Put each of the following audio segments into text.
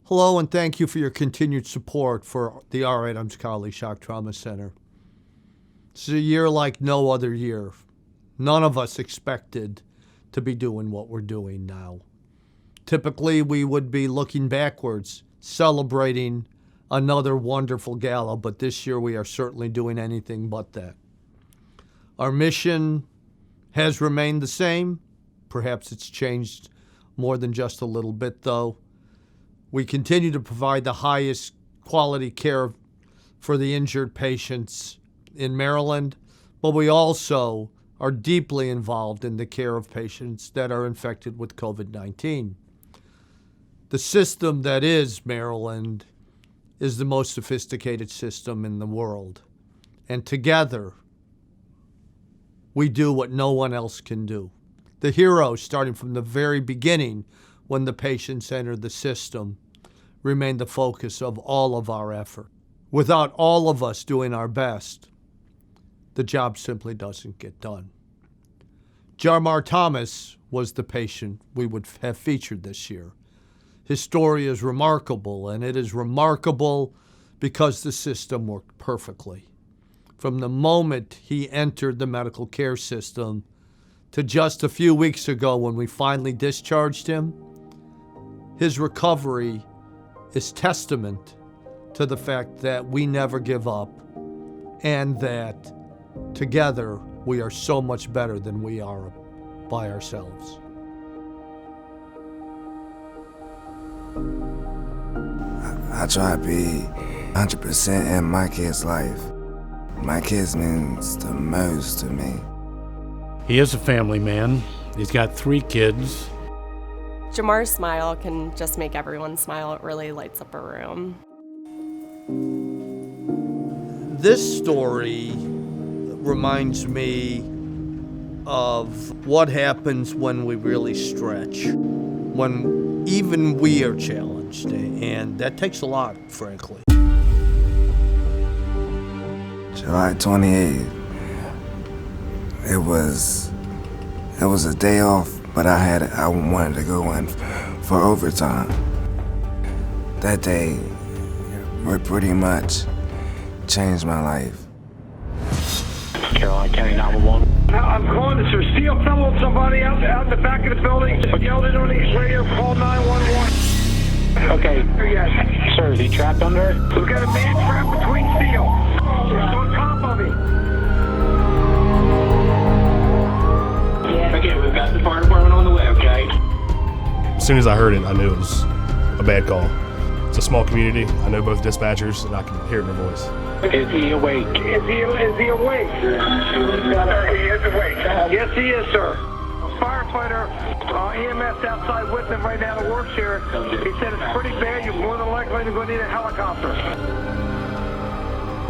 Hello, and thank you for your continued support for the R. Adams Cowley Shock Trauma Center. It's a year like no other year. None of us expected to be doing what we're doing now. Typically, we would be looking backwards, celebrating another wonderful gala, but this year we are certainly doing anything but that. Our mission has remained the same. Perhaps it's changed more than just a little bit, though. We continue to provide the highest quality care for the injured patients in Maryland, but we also are deeply involved in the care of patients that are infected with COVID-19. The system that is Maryland is the most sophisticated system in the world, and together we do what no one else can do. The heroes, starting from the very beginning when the patients entered the system, remain the focus of all of our effort. Without all of us doing our best, the job simply doesn't get done. Jarmar Thomas was the patient we would have featured this year. His story is remarkable, and it is remarkable because the system worked perfectly. From the moment he entered the medical care system to just a few weeks ago when we finally discharged him, his recovery is testament to the fact that we never give up and that together we are so much better than we are by ourselves. I try to be 100% in my kid's life. My kids means the most to me. He is a family man. He's got 3 kids. Jarmar's smile can just make everyone smile. It really lights up a room. This story reminds me of what happens when we really stretch, when even we are challenged, and that takes a lot, frankly. July 28th, it was a day off, but I wanted to go in for overtime. That day pretty much changed my life. Caroline County 911. I'm calling this. There's steel fellow with somebody out in the back of the building. Yelled it on his radio. Call 911. Okay. Yes. Sir, is he trapped under it? We've got a man trapped between steel. He's on top of me. Okay, we've got the fire department on the way, okay? As soon as I heard it, I knew it was a bad call. It's a small community. I know both dispatchers, and I can hear it in their voice. Is he awake? Is he awake? He is awake. Yes, he is, sir. A firefighter, EMS outside with him right now that works here. He said it's pretty bad. You're more than likely to go need a helicopter.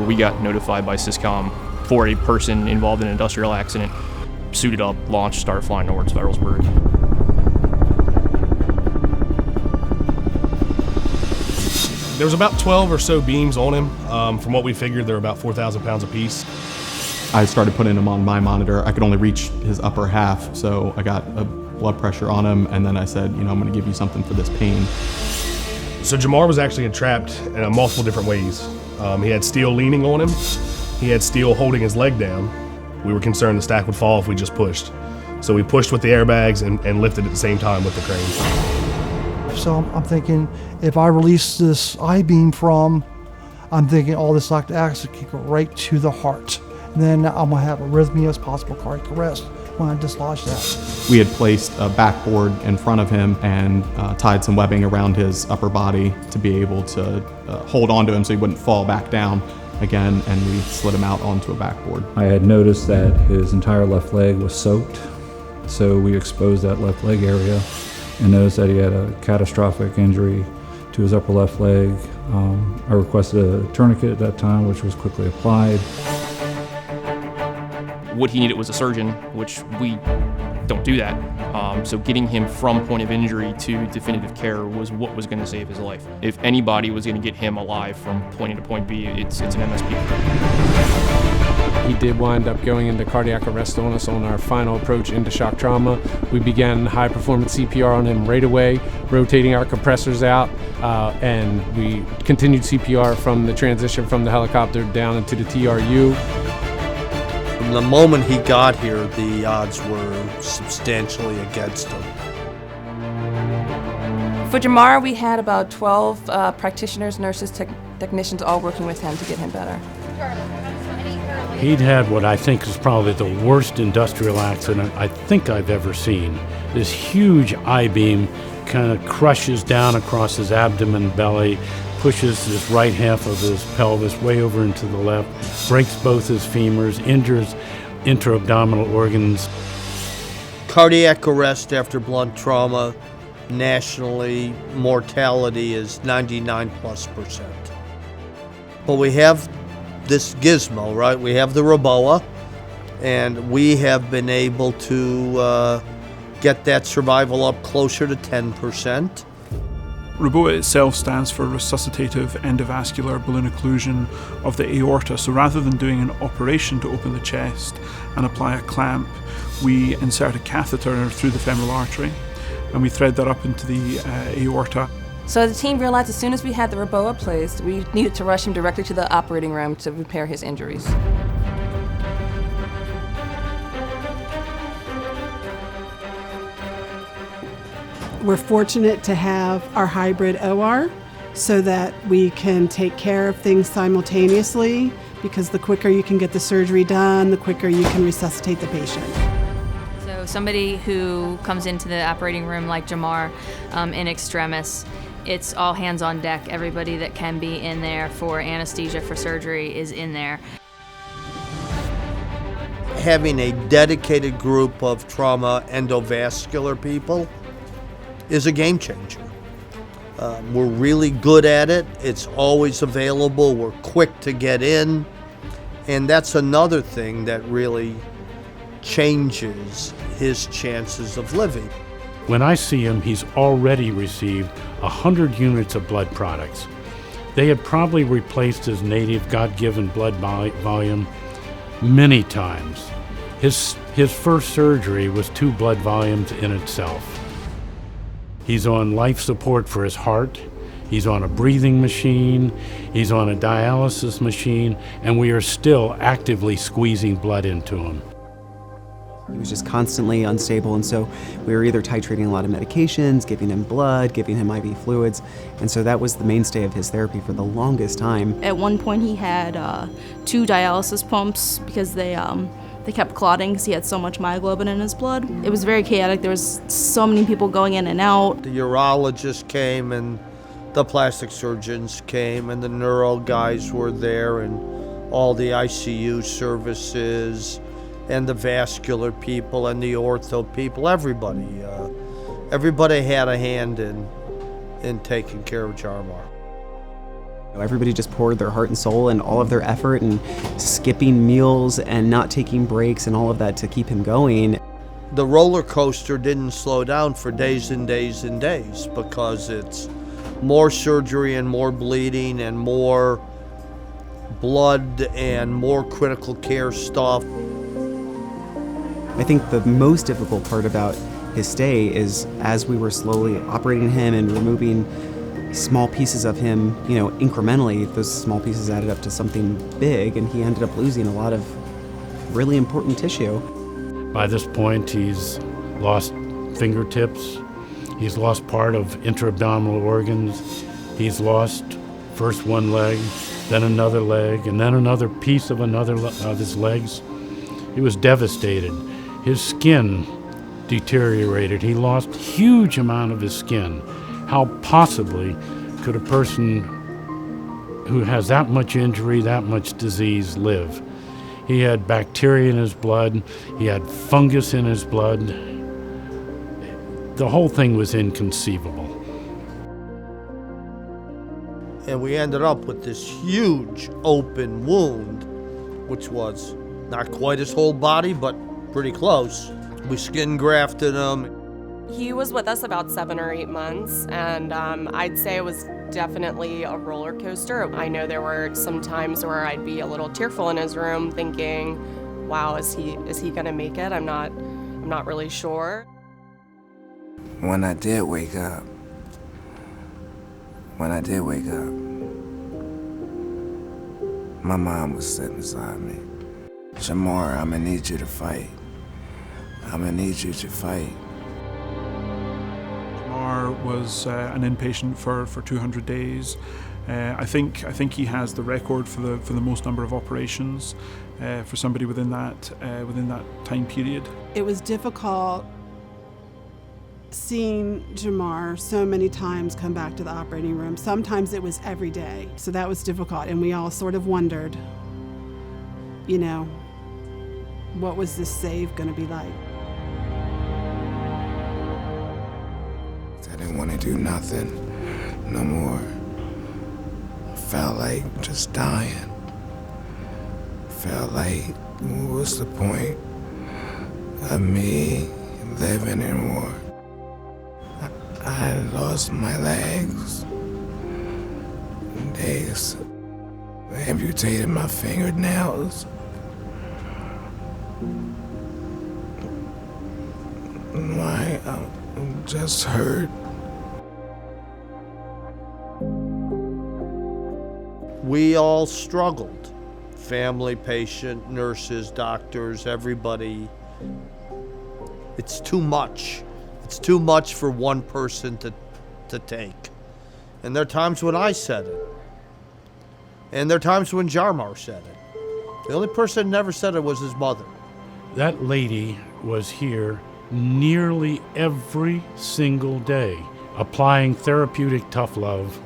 We got notified by Syscom for a person involved in an industrial accident. Suited up, launched, started flying towards Federalsburg. There was about 12 or so beams on him. From what we figured, they're about 4,000 pounds apiece. I started putting him on my monitor. I could only reach his upper half, so I got a blood pressure on him, and then I said, I'm gonna give you something for this pain. So Jarmar was actually entrapped in multiple different ways. He had steel leaning on him. He had steel holding his leg down. We were concerned the stack would fall if we just pushed. So we pushed with the airbags and lifted at the same time with the crane. So I'm thinking, if I release this I-beam I'm thinking all this lactic acid can go right to the heart. And then I'm gonna have arrhythmias, possible cardiac arrest when I dislodge that. We had placed a backboard in front of him and tied some webbing around his upper body to be able to hold onto him so he wouldn't fall back down again, and we slid him out onto a backboard. I had noticed that his entire left leg was soaked, so we exposed that left leg area and noticed that he had a catastrophic injury to his upper left leg. I requested a tourniquet at that time, which was quickly applied. What he needed was a surgeon, which we don't do that. So getting him from point of injury to definitive care was what was going to save his life. If anybody was going to get him alive from point A to point B, it's an MSP. He did wind up going into cardiac arrest on us on our final approach into shock trauma. We began high performance CPR on him right away, rotating our compressors out, and we continued CPR from the transition from the helicopter down into the TRU. From the moment he got here, the odds were substantially against him. For Jarmar, we had about 12 practitioners, nurses, technicians all working with him to get him better. He'd had what I think is probably the worst industrial accident I think I've ever seen. This huge I-beam kind of crushes down across his abdomen belly, pushes his right half of his pelvis way over into the left, breaks both his femurs, injures intra-abdominal organs. Cardiac arrest after blunt trauma, nationally, mortality is 99+%. But we have this gizmo, right? We have the Roboa, and we have been able to get that survival up closer to 10%. Roboa itself stands for resuscitative endovascular balloon occlusion of the aorta. So rather than doing an operation to open the chest and apply a clamp, we insert a catheter through the femoral artery and we thread that up into the aorta. So the team realized as soon as we had the Roboa placed, we needed to rush him directly to the operating room to repair his injuries. We're fortunate to have our hybrid OR so that we can take care of things simultaneously, because the quicker you can get the surgery done, the quicker you can resuscitate the patient. So somebody who comes into the operating room like Jarmar in extremis, it's all hands on deck. Everybody that can be in there for anesthesia for surgery is in there. Having a dedicated group of trauma endovascular people is a game changer. We're really good at it. It's always available. We're quick to get in. And that's another thing that really changes his chances of living. When I see him, he's already received 100 units of blood products. They had probably replaced his native God-given blood volume many times. His first surgery was 2 blood volumes in itself. He's on life support for his heart. He's on a breathing machine. He's on a dialysis machine, and we are still actively squeezing blood into him. He was just constantly unstable, and so we were either titrating a lot of medications, giving him blood, giving him IV fluids, and so that was the mainstay of his therapy for the longest time. At one point he had 2 dialysis pumps because they kept clotting because he had so much myoglobin in his blood. It was very chaotic. There was so many people going in and out. The urologist came and the plastic surgeons came and the neuro guys were there and all the ICU services and the vascular people and the ortho people, everybody. Everybody had a hand in taking care of Jarmar. Everybody just poured their heart and soul and all of their effort and skipping meals and not taking breaks and all of that to keep him going. The roller coaster didn't slow down for days and days and days because it's more surgery and more bleeding and more blood and more critical care stuff. I think the most difficult part about his stay is as we were slowly operating him and removing small pieces of him, incrementally, those small pieces added up to something big, and he ended up losing a lot of really important tissue. By this point, he's lost fingertips, he's lost part of intra-abdominal organs, he's lost first one leg, then another leg, and then another piece of of his legs. He was devastated. His skin deteriorated. He lost a huge amount of his skin. How possibly could a person who has that much injury, that much disease live? He had bacteria in his blood, he had fungus in his blood. The whole thing was inconceivable. And we ended up with this huge open wound, which was not quite his whole body, but pretty close. We skin grafted him. He was with us about 7 or 8 months, and I'd say it was definitely a roller coaster. I know there were some times where I'd be a little tearful in his room thinking, wow, is he gonna make it? I'm not really sure. When I did wake up, my mom was sitting beside me. Jarmar, I'm gonna need you to fight. Jarmar was an inpatient for 200 days. I think he has the record for the most number of operations for somebody within that time period. It was difficult seeing Jarmar so many times come back to the operating room. Sometimes it was every day, so that was difficult, and we all sort of wondered, you know, what was this save going to be like? I didn't want to do nothing no more. I felt like just dying. Felt like, what's the point of me living anymore? I had lost my legs. They amputated my fingernails. I'm just hurt. We all struggled. Family, patient, nurses, doctors, everybody. It's too much. It's too much for one person to take. And there are times when I said it. And there are times when Jarmar said it. The only person who never said it was his mother. That lady was here nearly every single day, applying therapeutic tough love,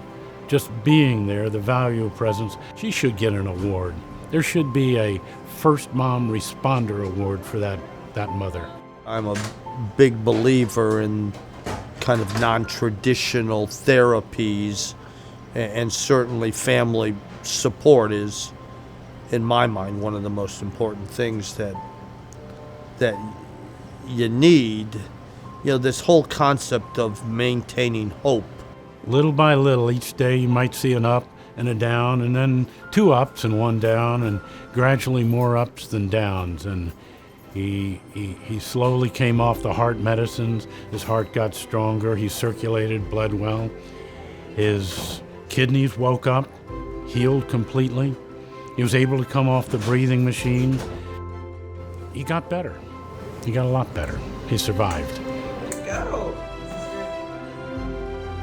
just being there, the value of presence. She should get an award. There should be a First Mom Responder Award for that mother. I'm a big believer in kind of non-traditional therapies, and certainly family support is, in my mind, one of the most important things that you need. You know, this whole concept of maintaining hope. Little by little, each day you might see an up and a down, and then 2 ups and 1 down, and gradually more ups than downs. And he slowly came off the heart medicines. His heart got stronger. He circulated, bled well. His kidneys woke up, healed completely. He was able to come off the breathing machine. He got better. He got a lot better. He survived. Let's go.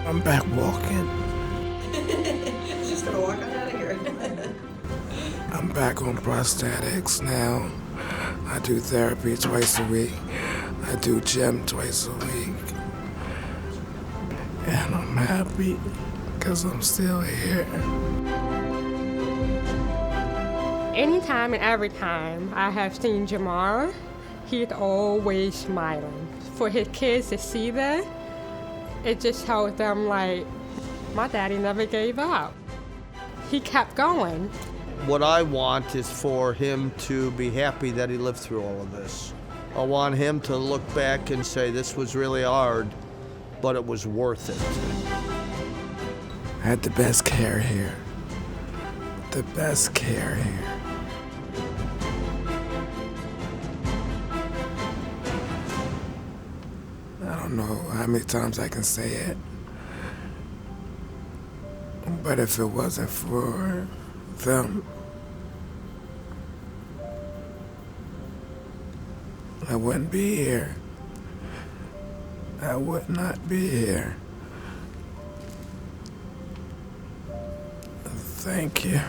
I'm back walking. She's just gonna walk on out of here. I'm back on prosthetics now. I do therapy twice a week. I do gym twice a week. And I'm happy because I'm still here. Anytime and every time I have seen Jarmar, he's always smiling. For his kids to see that, it just tells them, like, my daddy never gave up. He kept going. What I want is for him to be happy that he lived through all of this. I want him to look back and say, this was really hard, but it was worth it. I had the best care here. The best care here. I don't know how many times I can say it. But if it wasn't for them, I wouldn't be here. I would not be here. Thank you.